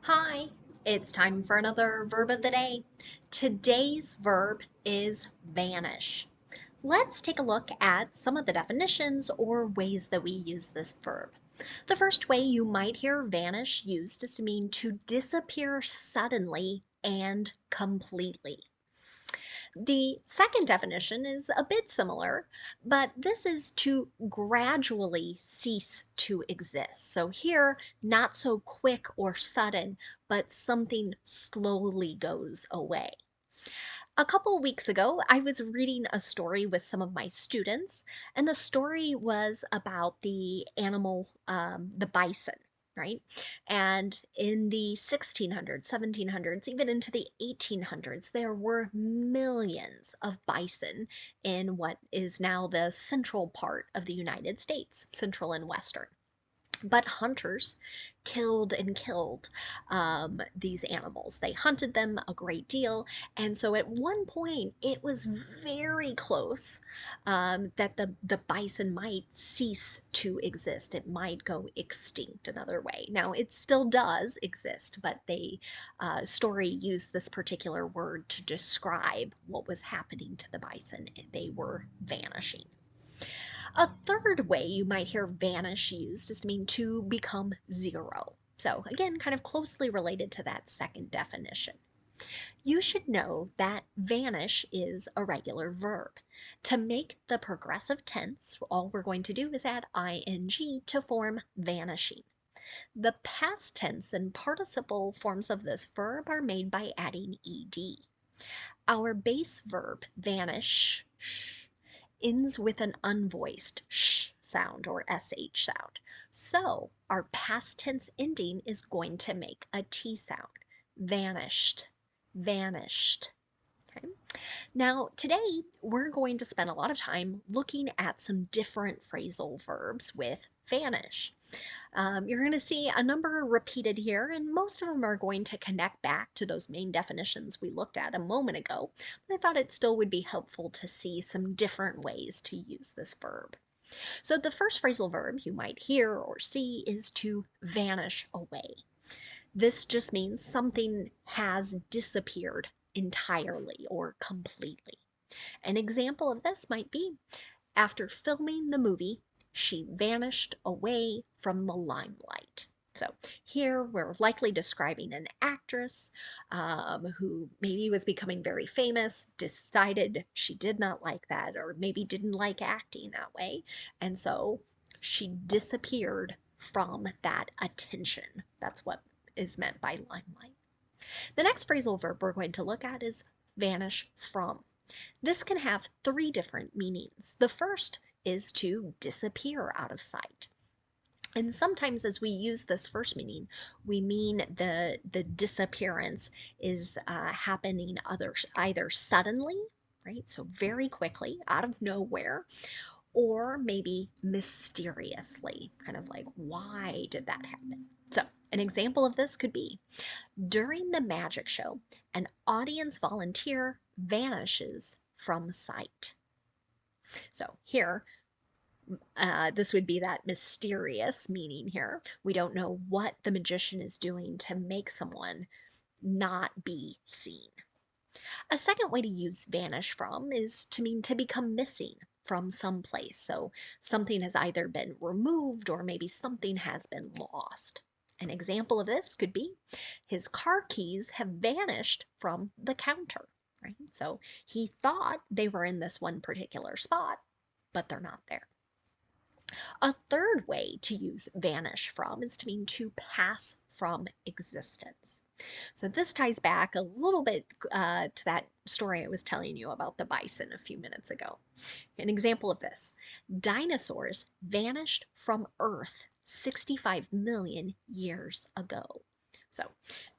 Hi, it's time for another verb of the day. Today's verb is vanish. Let's take a look at some of the definitions or ways that we use this verb. The first way you might hear vanish used is to mean to disappear suddenly and completely. The second definition is a bit similar, but this is to gradually cease to exist. So here, not so quick or sudden, but something slowly goes away. A couple weeks ago, I was reading a story with some of my students, and the story was about the animal, the bison, right? And in the 1600s, 1700s, even into the 1800s, there were millions of bison in what is now the central part of the United States, central and western. But hunters killed these animals. They hunted them a great deal, and so at one point it was very close that the bison might cease to exist. It might go extinct another way. Now it still does exist, but the story used this particular word to describe what was happening to the bison. They were vanishing. A third way you might hear vanish used is to mean to become zero. So, again, kind of closely related to that second definition. You should know that vanish is a regular verb. To make the progressive tense, all we're going to do is add ing to form vanishing. The past tense and participle forms of this verb are made by adding ed. Our base verb, vanish, ends with an unvoiced sh sound or sh sound. So our past tense ending is going to make a t sound. Vanished, vanished. Okay. Now, today we're going to spend a lot of time looking at some different phrasal verbs with vanish. You're going to see a number repeated here, and most of them are going to connect back to those main definitions we looked at a moment ago. But I thought it still would be helpful to see some different ways to use this verb. So the first phrasal verb you might hear or see is to vanish away. This just means something has disappeared entirely or completely. An example of this might be after filming the movie, she vanished away from the limelight. So here we're likely describing an actress who maybe was becoming very famous, decided she did not like that, or maybe didn't like acting that way, and so she disappeared from that attention. That's what is meant by limelight. The next phrasal verb we're going to look at is vanish from. This can have three different meanings. The first is to disappear out of sight. And sometimes as we use this first meaning, we mean the disappearance is happening either suddenly, right? So very quickly, out of nowhere, or maybe mysteriously, kind of like, why did that happen? So an example of this could be during the magic show, an audience volunteer vanishes from sight. So here, this would be that mysterious meaning here. We don't know what the magician is doing to make someone not be seen. A second way to use vanish from is to mean to become missing from some place. So something has either been removed or maybe something has been lost. An example of this could be his car keys have vanished from the counter, right? So he thought they were in this one particular spot, but they're not there. A third way to use vanish from is to mean to pass from existence. So this ties back a little bit to that story I was telling you about the bison a few minutes ago. An example of this, dinosaurs vanished from Earth 65 million years ago. So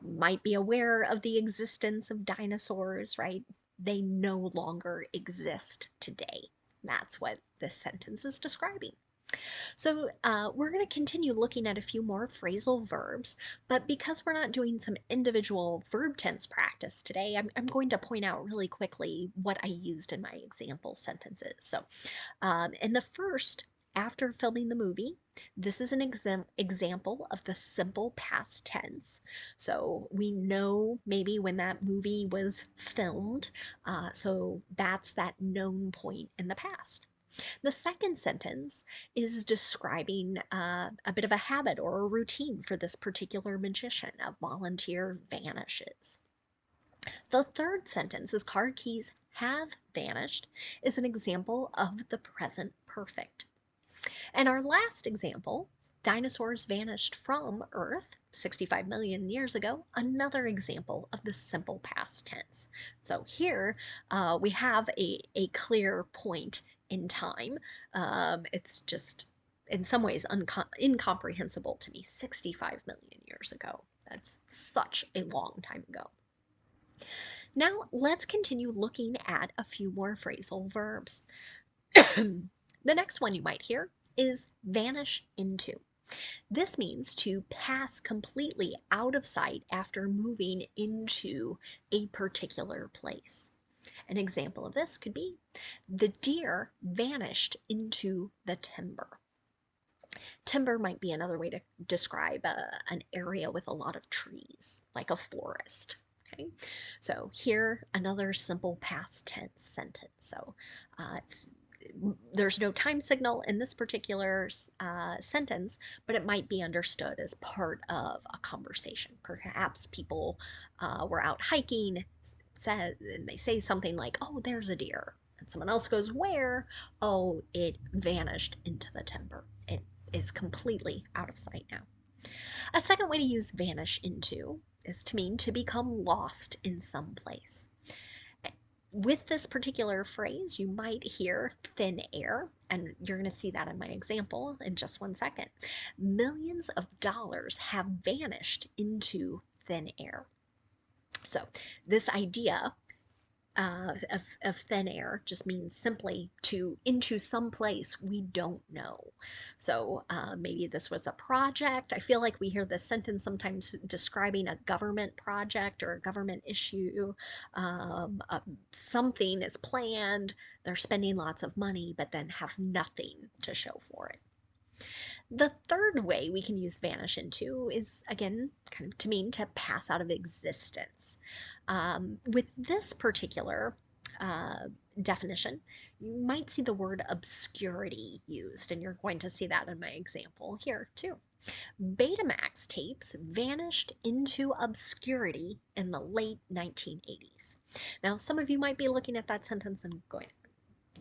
might be aware of the existence of dinosaurs, right? They no longer exist today. That's what this sentence is describing. So we're going to continue looking at a few more phrasal verbs, but because we're not doing some individual verb tense practice today, I'm going to point out really quickly what I used in my example sentences. So in the first after filming the movie. This is an example of the simple past tense. So we know maybe when that movie was filmed, so that's that known point in the past. The second sentence is describing a bit of a habit or a routine for this particular magician. A volunteer vanishes. The third sentence is car keys have vanished is an example of the present perfect. And our last example, dinosaurs vanished from Earth 65 million years ago, another example of the simple past tense. So here we have a clear point in time. It's just in some ways incomprehensible to me. 65 million years ago. That's such a long time ago. Now let's continue looking at a few more phrasal verbs. The next one you might hear is vanish into. This means to pass completely out of sight after moving into a particular place. An example of this could be the deer vanished into the timber. Timber might be another way to describe an area with a lot of trees, like a forest. Okay, so here another simple past tense sentence. So there's no time signal in this particular sentence, but it might be understood as part of a conversation. Perhaps people were out hiking, and they say something like, "Oh, there's a deer," and someone else goes, "Where?" "Oh, it vanished into the timber. It is completely out of sight now." A second way to use vanish into is to mean to become lost in some place. With this particular phrase, you might hear thin air, and you're going to see that in my example in just one second. Millions of dollars have vanished into thin air. So, this idea of thin air just means simply to into some place we don't know. So maybe this was a project. I feel like we hear this sentence sometimes describing a government project or a government issue. Something is planned, they're spending lots of money, but then have nothing to show for it. The third way we can use vanish into is, again, kind of to mean to pass out of existence. With this particular definition, you might see the word obscurity used, and you're going to see that in my example here too. Betamax tapes vanished into obscurity in the late 1980s. Now, some of you might be looking at that sentence and going,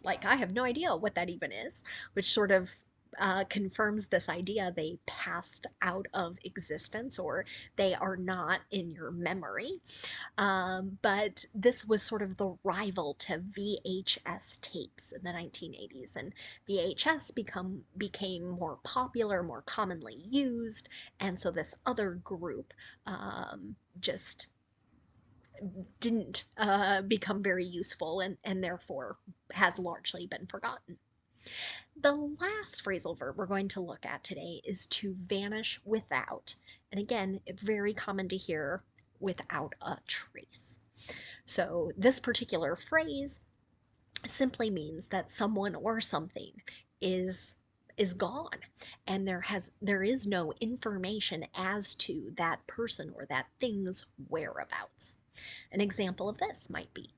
like, I have no idea what that even is, which sort of confirms this idea they passed out of existence or they are not in your memory. But this was sort of the rival to VHS tapes in the 1980s, and VHS became more popular, more commonly used, and so this other group just didn't become very useful and therefore has largely been forgotten. The last phrasal verb we're going to look at today is to vanish without. And again, it's very common to hear without a trace. So this particular phrase simply means that someone or something is gone and there is no information as to that person or that thing's whereabouts. An example of this might be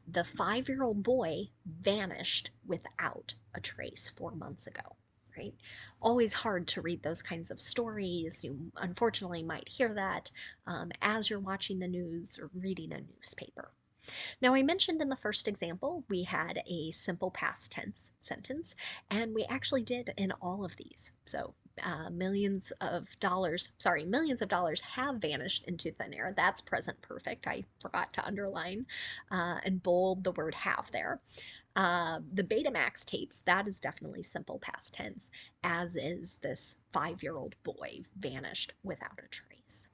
the 5-year-old boy vanished without a trace 4 months ago, right? Always hard to read those kinds of stories. You unfortunately might hear that as you're watching the news or reading a newspaper. Now, I mentioned in the first example we had a simple past tense sentence, and we actually did in all of these. So millions of dollars have vanished into thin air. That's present perfect. I forgot to underline and bold the word have there. The Betamax tapes, that is definitely simple past tense, as is this 5-year-old boy vanished without a trace.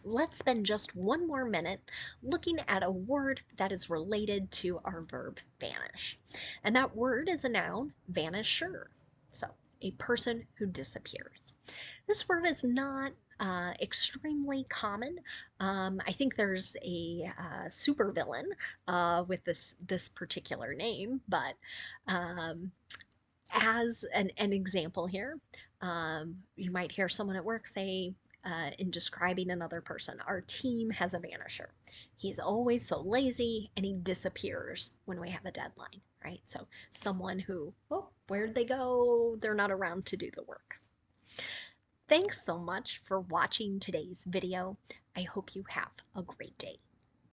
Let's spend just one more minute looking at a word that is related to our verb vanish. And that word is a noun, vanisher. So, a person who disappears. This word is not extremely common. I think there's a supervillain with this particular name, but As an example here, you might hear someone at work say, in describing another person, our team has a vanisher. He's always so lazy and he disappears when we have a deadline, right? So someone who, oh, where'd they go? They're not around to do the work. Thanks so much for watching today's video. I hope you have a great day.